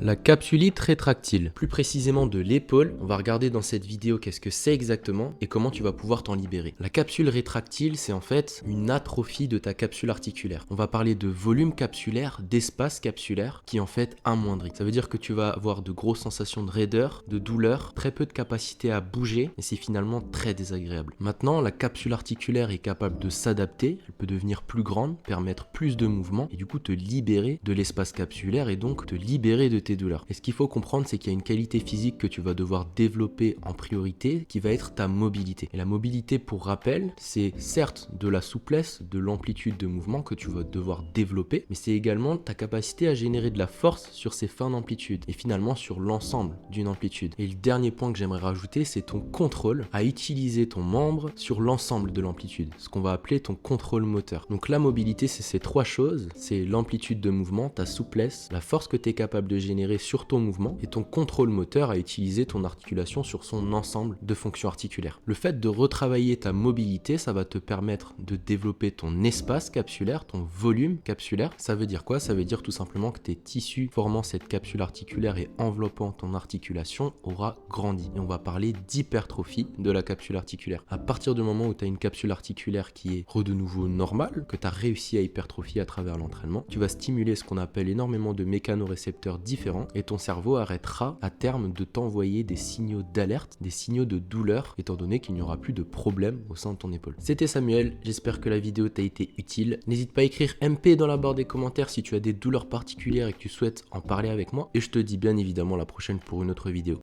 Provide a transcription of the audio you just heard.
La capsulite rétractile, plus précisément de l'épaule, on va regarder dans cette vidéo qu'est-ce que c'est exactement et comment tu vas pouvoir t'en libérer. La capsule rétractile, c'est en fait une atrophie de ta capsule articulaire. On va parler de volume capsulaire, d'espace capsulaire qui est en fait amoindri. Ça veut dire que tu vas avoir de grosses sensations de raideur, de douleur, très peu de capacité à bouger et c'est finalement très désagréable. Maintenant, la capsule articulaire est capable de s'adapter, elle peut devenir plus grande, permettre plus de mouvement et du coup te libérer de l'espace capsulaire et donc te libérer de tes douleurs. Et ce qu'il faut comprendre, c'est qu'il y a une qualité physique que tu vas devoir développer en priorité qui va être ta mobilité. Et la mobilité, pour rappel, c'est certes de la souplesse, de l'amplitude de mouvement que tu vas devoir développer, mais c'est également ta capacité à générer de la force sur ces fins d'amplitude et finalement sur l'ensemble d'une amplitude. Et le dernier point que j'aimerais rajouter, c'est ton contrôle à utiliser ton membre sur l'ensemble de l'amplitude, ce qu'on va appeler ton contrôle moteur. Donc la mobilité, c'est ces trois choses, c'est l'amplitude de mouvement, ta souplesse, la force que tu es capable de générer sur ton mouvement et ton contrôle moteur à utiliser ton articulation sur son ensemble de fonctions articulaires. Le fait de retravailler ta mobilité, ça va te permettre de développer ton espace capsulaire, ton volume capsulaire. Ça veut dire quoi? Ça veut dire tout simplement que tes tissus formant cette capsule articulaire et enveloppant ton articulation aura grandi. Et on va parler d'hypertrophie de la capsule articulaire. À partir du moment où tu as une capsule articulaire qui est de nouveau normale, que tu as réussi à hypertrophier à travers l'entraînement, tu vas stimuler ce qu'on appelle énormément de mécanorécepteurs différents et ton cerveau arrêtera à terme de t'envoyer des signaux d'alerte, des signaux de douleur, étant donné qu'il n'y aura plus de problème au sein de ton épaule. C'était Samuel, j'espère que la vidéo t'a été utile. N'hésite pas à écrire MP dans la barre des commentaires si tu as des douleurs particulières et que tu souhaites en parler avec moi. Et je te dis bien évidemment à la prochaine pour une autre vidéo.